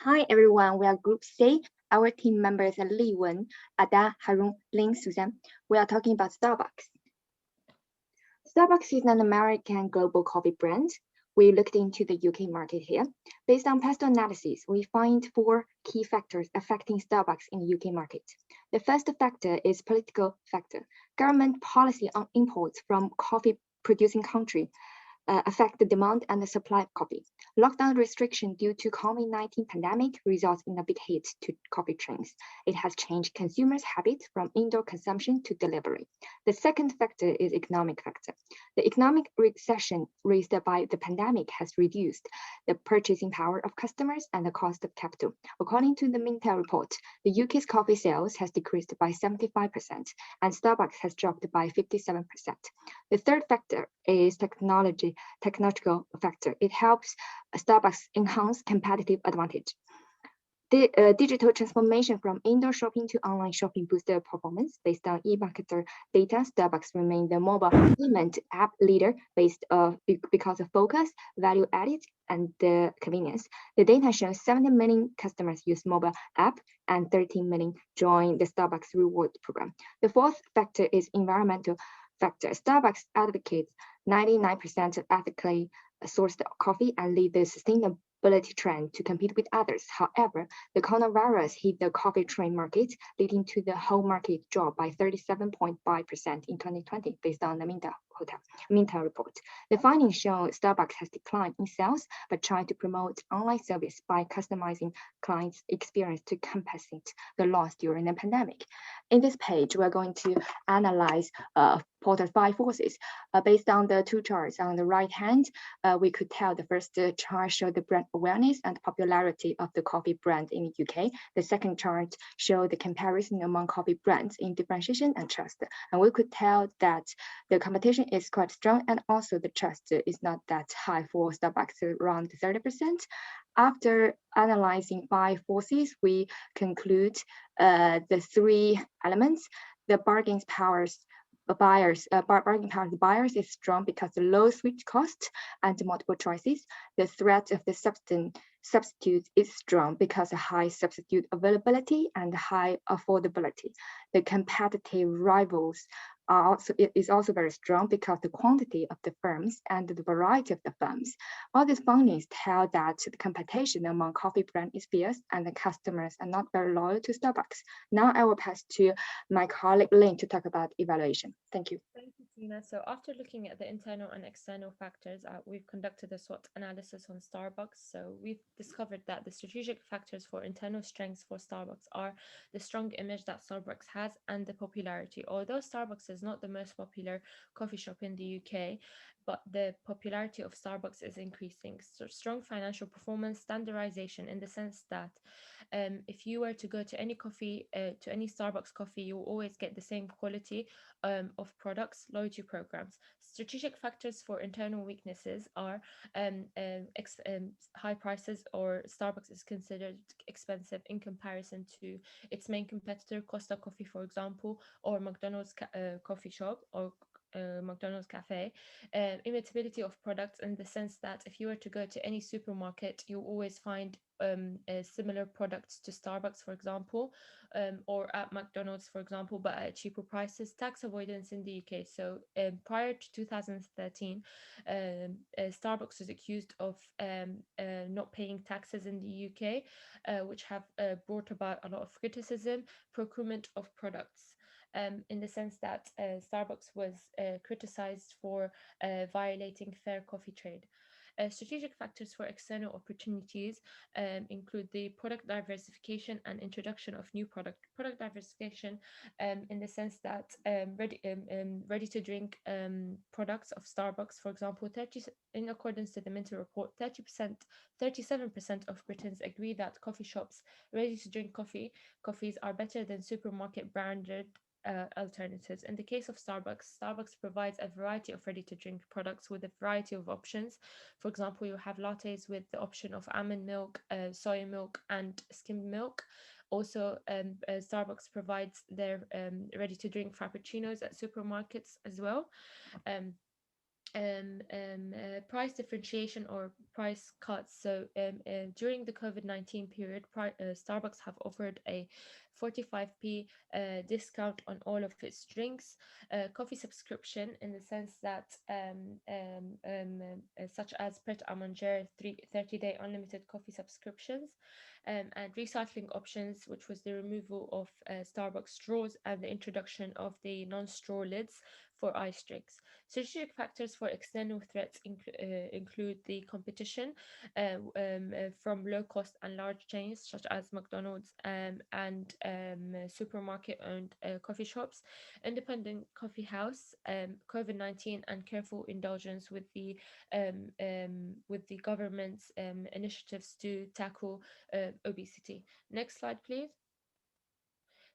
Hi everyone, we are Group C. Our team members are Li Wen, Ada, Harun, Ling, Susan. We are talking about Starbucks. Starbucks is an American global coffee brand. We looked into the UK market here. Based on past analysis, we find four key factors affecting Starbucks in the UK market. The first factor is political factor. Government policy on imports from coffee producing country affect the demand and the supply of coffee. Lockdown restriction due to COVID-19 pandemic results in a big hit to coffee chains. It has changed consumers' habits from indoor consumption to delivery. The second factor is economic factor. The economic recession raised by the pandemic has reduced the purchasing power of customers and the cost of capital. According to the Mintel report, the UK's coffee sales has decreased by 75% and Starbucks has dropped by 57%. The third factor is technological factor. It helps Starbucks enhance competitive advantage. The digital transformation from indoor shopping to online shopping boosted performance. Based on e-marketer data, Starbucks remained the mobile payment app leader because of focus, value added, and the convenience. The data shows 70 million customers use mobile app and 13 million join the Starbucks reward program. The fourth factor is environmental factor. Starbucks advocates 99% ethically sourced coffee and lead the sustainability trend to compete with others. However, the coronavirus hit the coffee trade market, leading to the whole market drop by 37.5% in 2020, based on the Minta report. The findings show Starbucks has declined in sales, but tried to promote online service by customizing clients' experience to compensate the loss during the pandemic. In this page, we're going to analyze Porter's five forces. Based on the two charts on the right hand, we could tell the first chart showed the brand awareness and popularity of the coffee brand in the UK. The second chart showed the comparison among coffee brands in differentiation and trust. And we could tell that the competition is quite strong and also the trust is not that high for Starbucks, around 30%. After analyzing five forces, we conclude the three elements. The bargaining powers bargaining power of the buyers is strong because the low switch cost and multiple choices. The threat of the substitute is strong because of high substitute availability and high affordability. The competitive rivals is also very strong because the quantity of the firms and the variety of the firms. All these findings tell that the competition among coffee brands is fierce and the customers are not very loyal to Starbucks. Now I will pass to my colleague Lynn to talk about evaluation. Thank you. Thank you, Tina. So after looking at the internal and external factors, we've conducted a SWOT analysis on Starbucks. So we've discovered that the strategic factors for internal strengths for Starbucks are the strong image that Starbucks has and the popularity. Although Starbucks is not the most popular coffee shop in the UK, but the popularity of Starbucks is increasing. So strong financial performance, standardization in the sense that if you were to go to any Starbucks coffee, you will always get the same quality of products, loyalty programs. Strategic factors for internal weaknesses are high prices, or Starbucks is considered expensive in comparison to its main competitor, Costa Coffee, for example, or McDonald's coffee shop, or McDonald's cafe. Imitability of products in the sense that if you were to go to any supermarket, you always find similar products to Starbucks, for example, or at McDonald's, for example, but at cheaper prices. Tax avoidance in the UK. So prior to 2013, Starbucks was accused of not paying taxes in the UK, which have brought about a lot of criticism. Procurement of products. In the sense that Starbucks was criticized for violating fair coffee trade. Strategic factors for external opportunities include the product diversification and introduction of new product diversification, in the sense that ready to drink products of Starbucks, for example, in accordance to the Minter report, 37% of Britons agree that coffee shops ready to drink coffees are better than supermarket branded alternatives. In the case of Starbucks, Starbucks provides a variety of ready-to-drink products with a variety of options. For example, you have lattes with the option of almond milk, soy milk, and skimmed milk. Also, Starbucks provides their ready-to-drink frappuccinos at supermarkets as well. Um, price differentiation or price cuts. So during the COVID-19 period, Starbucks have offered a 45p discount on all of its drinks, coffee subscription in the sense that such as Pret a Manger 30-day unlimited coffee subscriptions, and recycling options, which was the removal of Starbucks straws and the introduction of the non-straw lids for ice drinks. Strategic factors for external threats include the competition from low cost and large chains such as McDonald's and supermarket owned coffee shops, independent coffee house, COVID-19, and careful indulgence with the government's initiatives to tackle obesity. Next slide, please.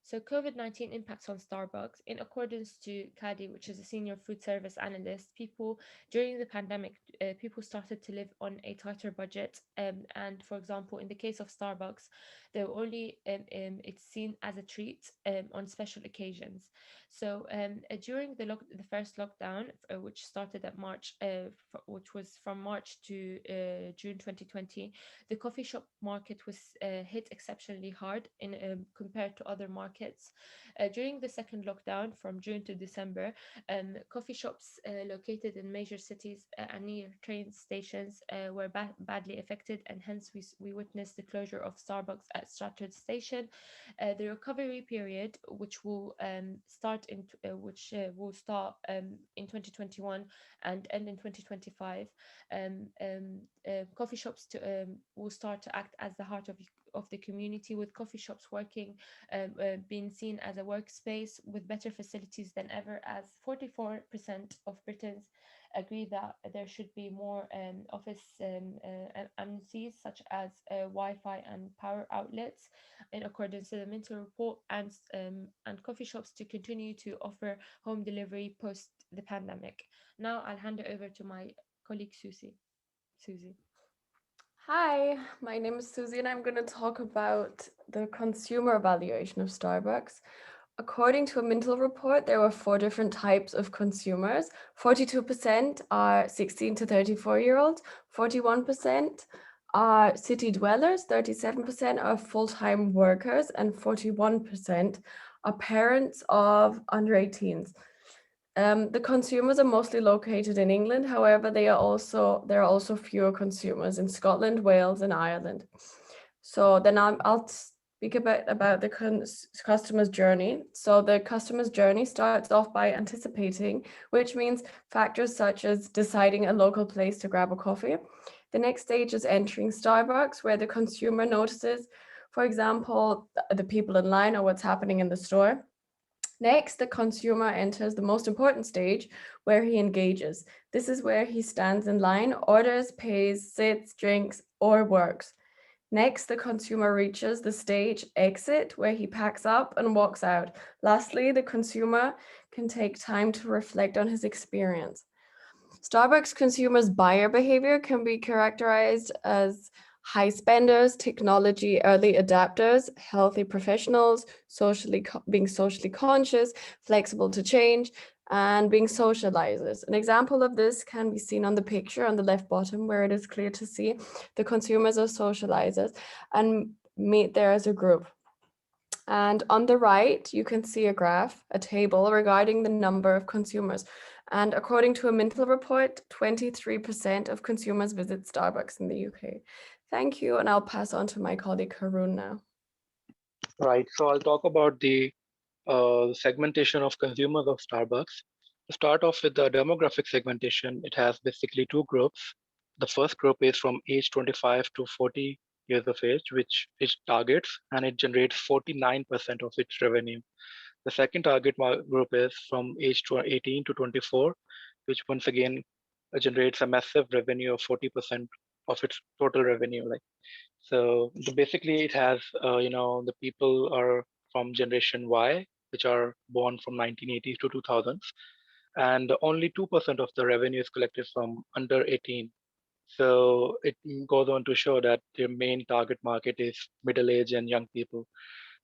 So COVID-19 impacts on Starbucks. In accordance to Kadi, which is a senior food service analyst, people during the pandemic, people started to live on a tighter budget. And for example, in the case of Starbucks, they were only it's seen as a treat on special occasions. So during the first lockdown, which started at March, which was from March to June 2020, the coffee shop market was hit exceptionally hard in compared to other markets. During the second lockdown from June to December, coffee shops located in major cities and near train stations were badly affected, and hence we witnessed the closure of Starbucks at Stratford Station. The recovery period, which will start in 2021 and end in 2025, coffee shops will start to act as the heart of the community, with coffee shops working being seen as a workspace with better facilities than ever, as 44% of Britons agree that there should be more office amenities such as Wi-Fi and power outlets in accordance to the Minto report, and coffee shops to continue to offer home delivery post the pandemic. Now I'll hand it over to my colleague Susie. Susie. Hi, my name is Susie, and I'm going to talk about the consumer evaluation of Starbucks. According to a Mintel report, there were 4 different types of consumers. 42% are 16 to 34-year-olds, 41% are city dwellers, 37% are full-time workers, and 41% are parents of under 18s. The consumers are mostly located in England. However, there are also fewer consumers in Scotland, Wales, and Ireland. So then I'll speak about the customer's journey. So the customer's journey starts off by anticipating, which means factors such as deciding a local place to grab a coffee. The next stage is entering Starbucks, where the consumer notices, for example, the people in line or what's happening in the store. Next, the consumer enters the most important stage, where he engages. This is where he stands in line, orders, pays, sits, drinks, or works. Next, the consumer reaches the stage exit, where he packs up and walks out. Lastly, the consumer can take time to reflect on his experience. Starbucks consumers' buyer behavior can be characterized as high spenders, technology early adapters, healthy professionals, being socially conscious, flexible to change, and being socializers. An example of this can be seen on the picture on the left bottom, where it is clear to see the consumers are socializers and meet there as a group. And on the right, you can see a graph, a table regarding the number of consumers. And according to a Mintel report, 23% of consumers visit Starbucks in the UK. Thank you, and I'll pass on to my colleague Haroon now. Right. So I'll talk about the segmentation of consumers of Starbucks. To start off with the demographic segmentation, it has basically 2 groups. The first group is from age 25 to 40 years of age, which it targets, and it generates 49% of its revenue. The second target group is from age 18 to 24, which once again generates a massive revenue of 40% of its total revenue. So basically, it has the people are from Generation Y, which are born from 1980s to 2000s, and only 2% of the revenue is collected from under 18. So it goes on to show that their main target market is middle age and young people.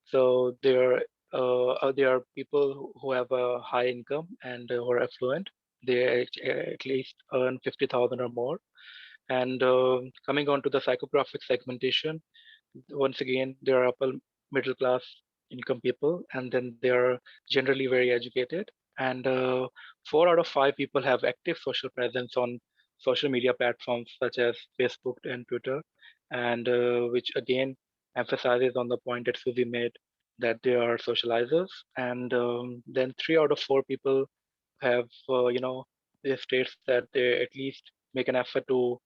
So there are people who have a high income and who are affluent, They at least earn 50,000 or more. And coming on to the psychographic segmentation, once again, they are upper middle class income people, and then they are generally very educated. And 4 out of 5 people have active social presence on social media platforms such as Facebook and Twitter, and which again emphasizes on the point that Susie made, that they are socializers. And then 3 out of 4 people have, they states that they at least make an effort to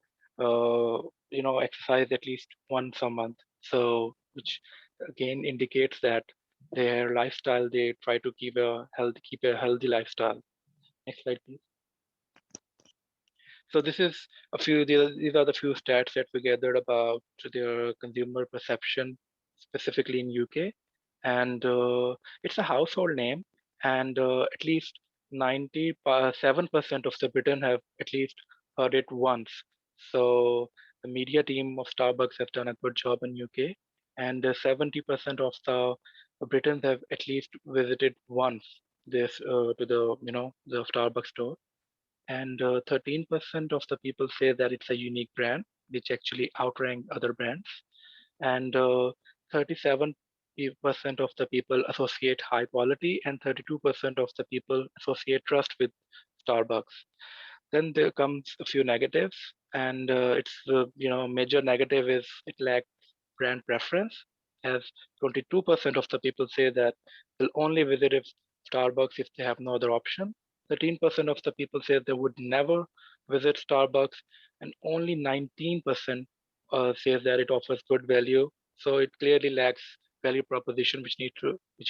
exercise at least once a month, so which again indicates that their lifestyle, they try to keep a healthy lifestyle. Next slide, please. So this is these are the few stats that we gathered about their consumer perception, specifically in UK, and it's a household name, and at least 97% of the Britain have at least heard it once. So the media team of Starbucks have done a good job in UK, and 70% of the Britons have at least visited once this to the the Starbucks store, and 13% of the people say that it's a unique brand, which actually outrank other brands. And 37% of the people associate high quality, and 32% of the people associate trust with Starbucks. Then there comes a few negatives, and it's major negative is it lacks brand preference, as 22% of the people say that they'll only visit if Starbucks if they have no other option. 13% of the people say they would never visit Starbucks, and only 19% says that it offers good value. So it clearly lacks value proposition, which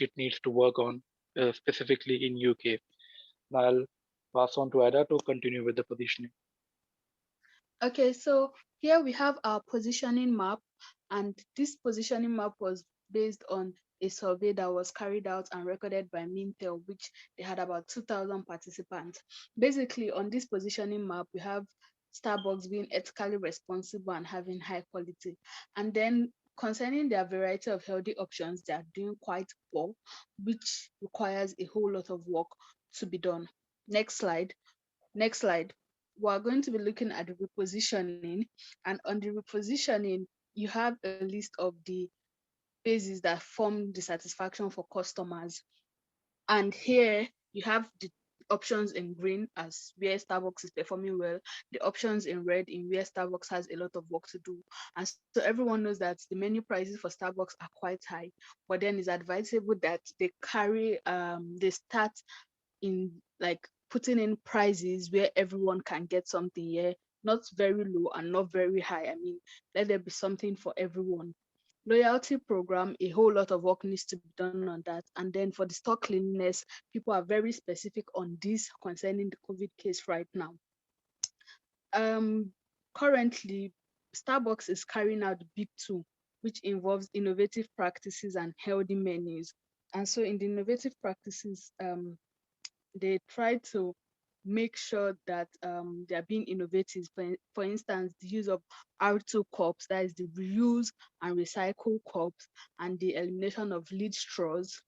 it needs to work on, specifically in UK. Now I'll pass on to Ada to continue with the positioning. Okay, so here we have our positioning map, and this positioning map was based on a survey that was carried out and recorded by Mintel, which they had about 2,000 participants. Basically, on this positioning map, we have Starbucks being ethically responsible and having high quality. And then concerning their variety of healthy options, they are doing quite poor, which requires a whole lot of work to be done. Next slide. Next slide. We're going to be looking at the repositioning, and on the repositioning, you have a list of the bases that form the satisfaction for customers. And here you have the options in green as where Starbucks is performing well, the options in red in where Starbucks has a lot of work to do. And so everyone knows that the menu prices for Starbucks are quite high, but then it's advisable that they start in like putting in prices where everyone can get something here, not very low and not very high. I mean, let there be something for everyone. Loyalty program, a whole lot of work needs to be done on that. And then for the store cleanliness, people are very specific on this concerning the COVID case right now. Currently, Starbucks is carrying out the Big Two, which involves innovative practices and healthy menus. And so in the innovative practices, they try to make sure that they are being innovative. For instance, the use of R2 cups, that is the reuse and recycle cups, and the elimination of lead straws.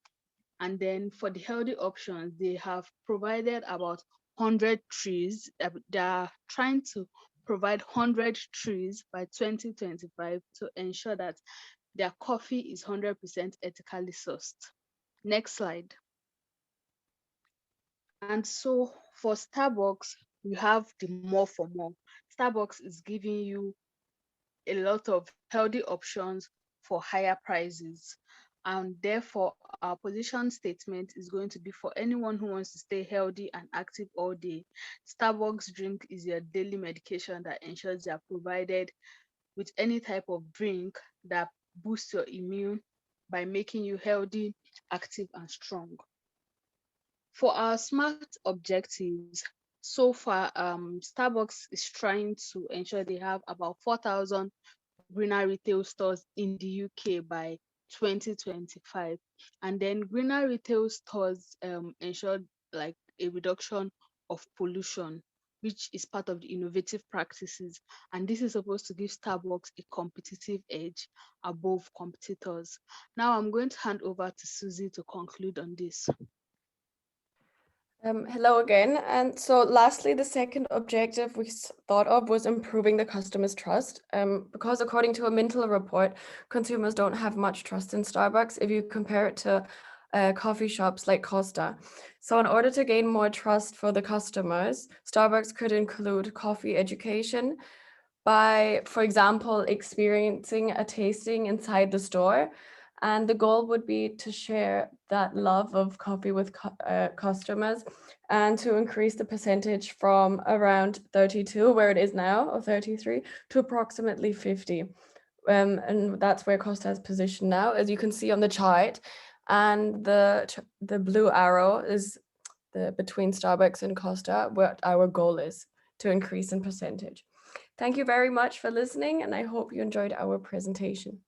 And then for the healthy options, they have provided about 100 trees. They are trying to provide 100 trees by 2025 to ensure that their coffee is 100% ethically sourced. Next slide. And so for Starbucks, you have the more for more. Starbucks is giving you a lot of healthy options for higher prices. And therefore, our position statement is going to be for anyone who wants to stay healthy and active all day. Starbucks drink is your daily medication that ensures you are provided with any type of drink that boosts your immune by making you healthy, active, and strong. For our smart objectives, so far, Starbucks is trying to ensure they have about 4,000 greener retail stores in the UK by 2025. And then greener retail stores ensure like a reduction of pollution, which is part of the innovative practices. And this is supposed to give Starbucks a competitive edge above competitors. Now I'm going to hand over to Susie to conclude on this. Hello again. And so lastly, the second objective we thought of was improving the customer's trust. Because according to a Mintel report, consumers don't have much trust in Starbucks if you compare it to coffee shops like Costa. So in order to gain more trust for the customers, Starbucks could include coffee education by, for example, experiencing a tasting inside the store. And the goal would be to share that love of coffee with customers and to increase the percentage from around 32, where it is now, or 33, to approximately 50. And that's where Costa is positioned now, as you can see on the chart. And the blue arrow is between Starbucks and Costa, what our goal is to increase in percentage. Thank you very much for listening, and I hope you enjoyed our presentation.